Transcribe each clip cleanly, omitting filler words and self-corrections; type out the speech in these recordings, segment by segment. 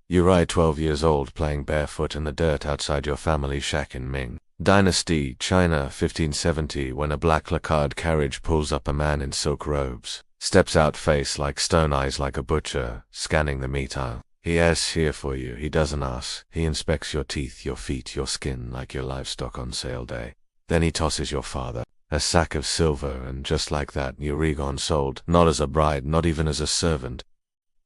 Uri 12 years old playing barefoot in the dirt outside your family shack in Ming Dynasty, China 1570 when a black lacquered carriage pulls up a man in silk robes. Steps out face like stone, eyes like a butcher, scanning the meat aisle. He asks here for you, he doesn't ask. He inspects your teeth, your feet, your skin like your livestock on sale day. Then he tosses your father a sack of silver, and just like that, Uri gone sold, not as a bride, not even as a servant,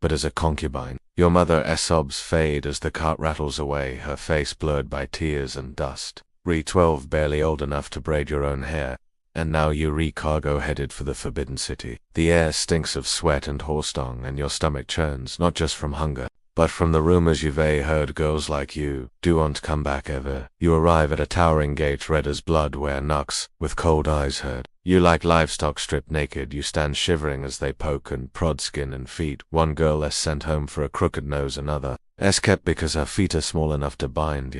but as a concubine. Your mother's sobs fade as the cart rattles away, her face blurred by tears and dust. Uri 12 barely old enough to braid your own hair. And now Uri cargo headed for the Forbidden City. The air stinks of sweat and horse dung, and your stomach churns, not just from hunger, but from the rumors you've heard girls like you do want come back ever. You arrive at a towering gate red as blood where knocks, with cold eyes heard. You like livestock stripped naked, you stand shivering as they poke and prod skin and feet. One girl is sent home for a crooked nose, another is kept because her feet are small enough to bind,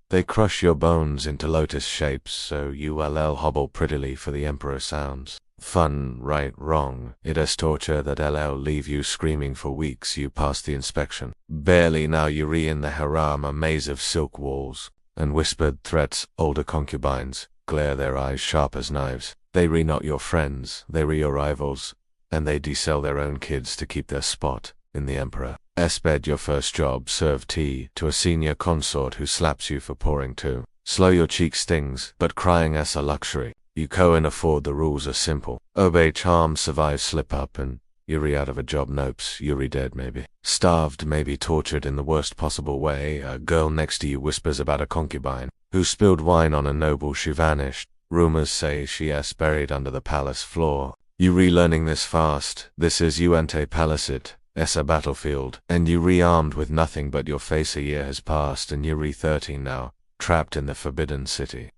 They crush your bones into lotus shapes, so you hobble prettily for the emperor sounds. Fun, right, wrong, it is torture that leave you screaming for weeks. You pass the inspection. Barely now you in the harem, a maze of silk walls and whispered threats. Older concubines glare their eyes sharp as knives. They not your friends, they your rivals, and they desell their own kids to keep their spot in the emperor. Bed, your first job, serve tea to a senior consort who slaps you for pouring too. Slow your cheek stings, but crying as a luxury. You can afford, the rules are simple. Obey, charm, survive, slip up, and Uri out of a job, nopes, Uri dead maybe. Starved, maybe tortured in the worst possible way. A girl next to you whispers about a concubine who spilled wine on a noble, she vanished. Rumors say she is buried under the palace floor. You relearning this fast, this is Uente Palacet. A battlefield, and you rearmed with nothing but your face. A year has passed, and you're 13 now, trapped in the Forbidden City.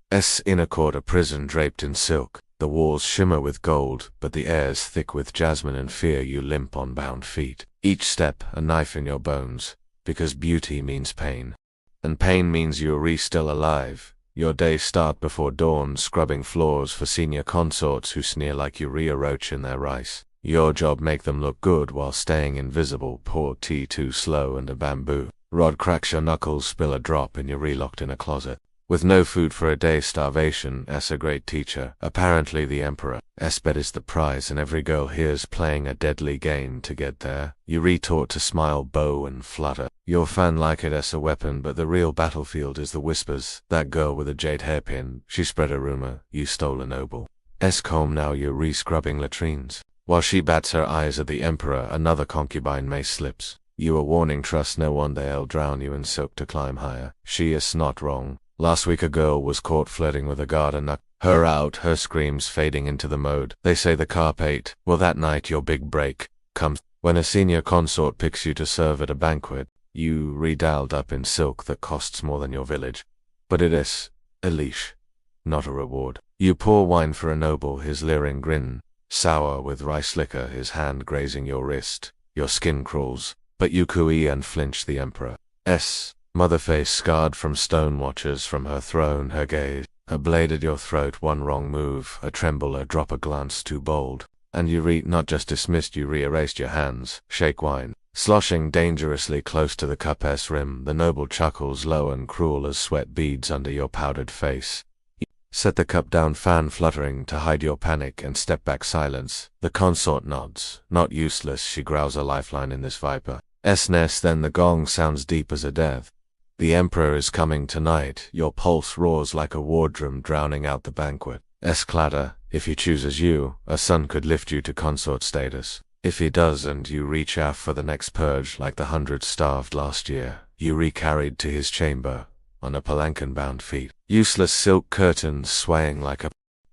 Inner court, a prison draped in silk. The walls shimmer with gold, but the air's thick with jasmine and fear. You limp on bound feet. Each step, a knife in your bones, because beauty means pain. And pain means you're still alive. Your days start before dawn, scrubbing floors for senior consorts who sneer like you a roach in their rice. Your job make them look good while staying invisible. Pour tea too slow and a bamboo rod cracks your knuckles. Spill a drop and you're relocked in a closet. With no food for a day, starvation. A great teacher, apparently the emperor. Bed is the prize, and every girl here's playing a deadly game to get there. You retort to smile, bow and flutter. Your fan like it as a weapon, but the real battlefield is the whispers. That girl with a jade hairpin, she spread a rumor, you stole a noble. Comb, now you're re-scrubbing latrines. While she bats her eyes at the emperor, another concubine May slips. You a warning, trust no one, they'll drown you in silk to climb higher. She is not wrong. Last week a girl was caught flirting with a guard and knocked her out, her screams fading into the mode. They say the carpet. Well, that night your big break comes when a senior consort picks you to serve at a banquet. You redialed up in silk that costs more than your village. But it is a leash, not a reward. You pour wine for a noble, his leering grin sour with rice liquor, his hand grazing your wrist. Your skin crawls, but you cooey and flinch. The emperor mother face scarred from stone watches from her throne, her gaze a blade at your throat. One wrong move, a tremble, a drop, a glance too bold, and you not just dismissed, you erased your hands. Shake wine sloshing dangerously close to the cup's rim. The noble chuckles low and cruel as sweat beads under your powdered face. Set the cup down, fan fluttering to hide your panic, and step back. Silence. The consort nods. Not useless, she growls, a lifeline in this viper. Nest, then the gong sounds deep as a death. The emperor is coming tonight. Your pulse roars like a war drum, drowning out the banquet. Clatter. If he chooses you, a son could lift you to consort status. If he doesn't, you reach out for the next purge like the 100 starved last year. You recarried to his chamber on a palanquin-bound feet. Useless silk curtains swaying like a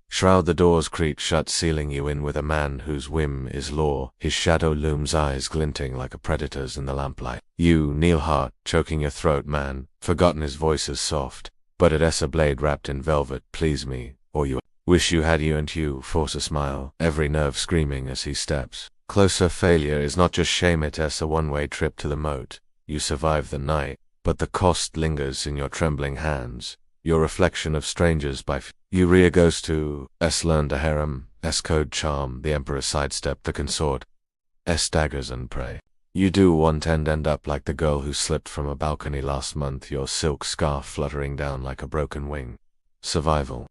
shroud. The doors creak shut, sealing you in with a man whose whim is law. His shadow looms, eyes glinting like a predator's in the lamplight. You kneel hard, choking your throat, man. Forgotten his voice is soft, but it is a blade wrapped in velvet. Please me, or you wish you had you, and you force a smile, every nerve screaming as he steps closer. Failure is not just shame, it is a one-way trip to the moat. You survive the night, but the cost lingers in your trembling hands. Your reflection of strangers by Uria goes to learned a harem, code charm. The emperor sidestepped the consort, daggers and pray. You do want and end up like the girl who slipped from a balcony last month, your silk scarf fluttering down like a broken wing. Survival.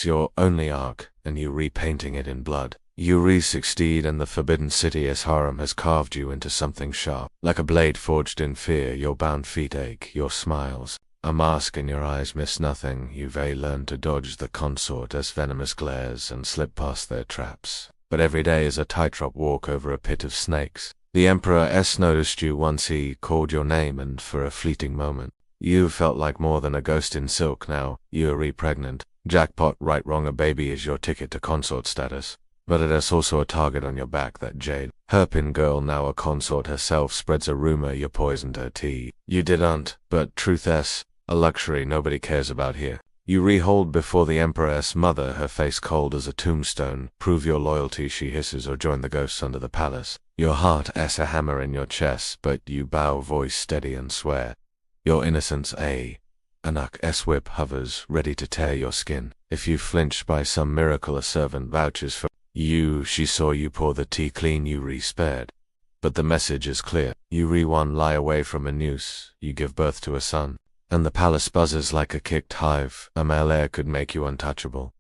Your only arc, and you repainting it in blood. You re-succeed, and the forbidden city as Harem has carved you into something sharp. Like a blade forged in fear, your bound feet ache, your smiles. A mask in your eyes miss nothing. You've learned to dodge the consort as venomous glares and slip past their traps. But every day is a tightrope walk over a pit of snakes. The Emperor noticed you once. He called your name, and for a fleeting moment, you felt like more than a ghost in silk. Now, you're re-pregnant. Jackpot, right wrong, a baby is your ticket to consort status. But it is also a target on your back, that jade. Hairpin girl, now a consort herself, spreads a rumor you poisoned her tea. You didn't, but truth a luxury nobody cares about here. You rehold before the Emperor's mother, her face cold as a tombstone. Prove your loyalty, she hisses, or join the ghosts under the palace. Your heart a hammer in your chest, but you bow, voice steady, and swear. Your innocence Anak's whip hovers, ready to tear your skin. If you flinch by some miracle, a servant vouches for you. She saw you pour the tea clean, you re-spared. But the message is clear. You re-one lie away from a noose. You give birth to a son. And the palace buzzes like a kicked hive. A male heir could make you untouchable.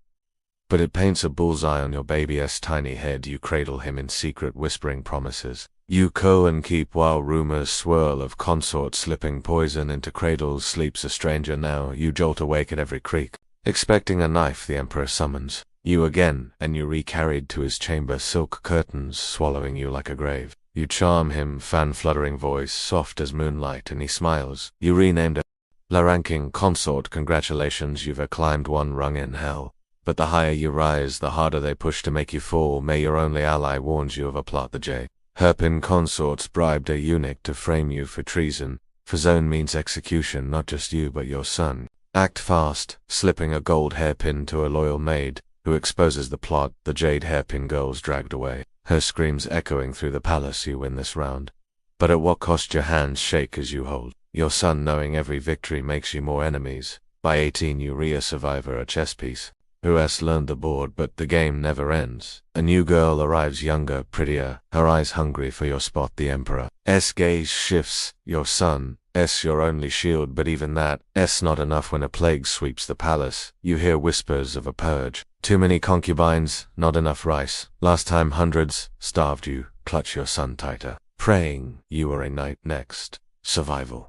But it paints a bullseye on your baby's tiny head. You cradle him in secret, whispering promises. You co and keep while rumors swirl of consort slipping poison into cradles. Sleeps a stranger now. You jolt awake at every creak. Expecting a knife, the Emperor summons you again, and you re-carried to his chamber, silk curtains swallowing you like a grave. You charm him, fan-fluttering voice, soft as moonlight, and he smiles. You renamed a ranking consort. Congratulations, you've climbed one rung in hell. But the higher you rise, the harder they push to make you fall. May your only ally warns you of a plot. The J. Hairpin consorts bribed a eunuch to frame you for treason. For zone means execution, not just you but your son. Act fast, slipping a gold hairpin to a loyal maid, who exposes the plot. The jade hairpin girl's dragged away, her screams echoing through the palace. You win this round. But at what cost? Your hands shake as you hold your son, knowing every victory makes you more enemies. By 18 you re-survivor, a chess piece, who has learned the board, but the game never ends. A new girl arrives, younger, prettier, her eyes hungry for your spot. The Emperor's gaze shifts. Your son your only shield, but even that's not enough when a plague sweeps the palace. You hear whispers of a purge. Too many concubines, not enough rice. Last time hundreds starved you. Clutch your son tighter, praying you are a knight next. Survival.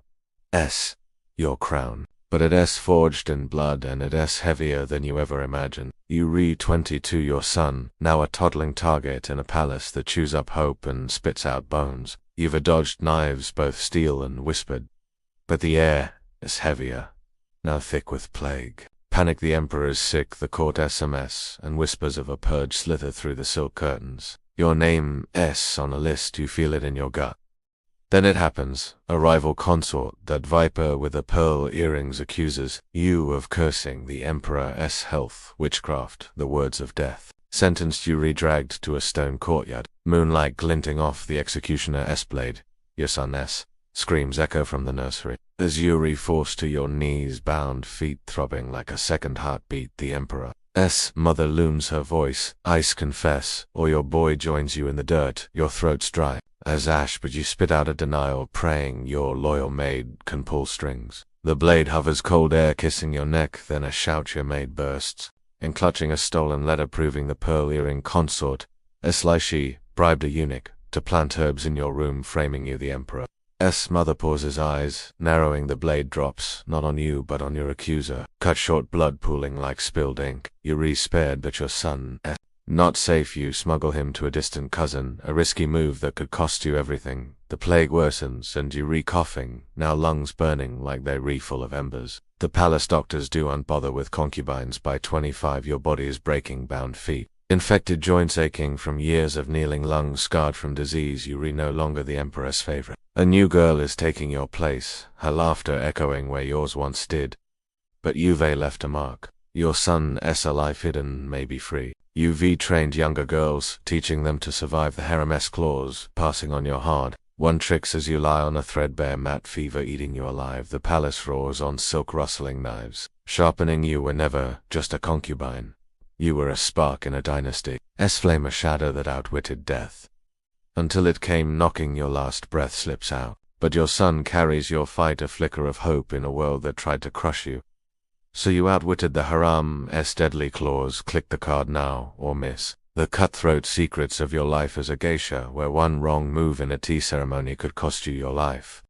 Your crown. But it's forged in blood, and it's heavier than you ever imagined. You re-22 your son, now a toddling target in a palace that chews up hope and spits out bones. You've dodged knives, both steel and whispered. But the air is heavier, now thick with plague. Panic, the Emperor is sick, the court SMS, and whispers of a purge slither through the silk curtains. Your name on a list, you feel it in your gut. Then it happens. A rival consort, that viper with the pearl earrings, accuses you of cursing the Emperor's health, witchcraft, the words of death. Sentenced, you re-dragged to a stone courtyard, moonlight glinting off the executioner's blade. Your son's screams echo from the nursery. As you re-forced to your knees, bound feet throbbing like a second heartbeat. The Emperor's mother looms, her voice ice. Confess, or your boy joins you in the dirt. Your throat's dry as ash, but you spit out a denial, praying your loyal maid can pull strings. The blade hovers, cold air kissing your neck, then a shout your maid bursts, and clutching a stolen letter proving the pearl earring consort, she bribed a eunuch to plant herbs in your room, framing you. The Emperor's mother pauses, eyes narrowing. The blade drops, not on you but on your accuser. Cut short, blood pooling like spilled ink. You re-spared, but your son not safe. You smuggle him to a distant cousin, a risky move that could cost you everything. The plague worsens, and you re-coughing, now lungs burning like they're re-full of embers. The palace doctors don't bother with concubines. By 25 your body is breaking, bound feet, infected joints aching from years of kneeling, lungs scarred from disease. You no longer the Emperor's favorite. A new girl is taking your place, her laughter echoing where yours once did. But you've left a mark. Your son's life hidden, may be free. You've trained younger girls, teaching them to survive the Harem's claws, passing on your hard won tricks as you lie on a threadbare mat, fever eating you alive. The palace roars on, silk rustling knives sharpening. You were never just a concubine. You were a spark in a dynasty, flame, a shadow that outwitted death. until it came knocking, your last breath slips out. But your son carries your fight, a flicker of hope in a world that tried to crush you. So you outwitted the Harem's deadly claws. Click the card now, or miss. The cutthroat secrets of your life as a geisha, where one wrong move in a tea ceremony could cost you your life.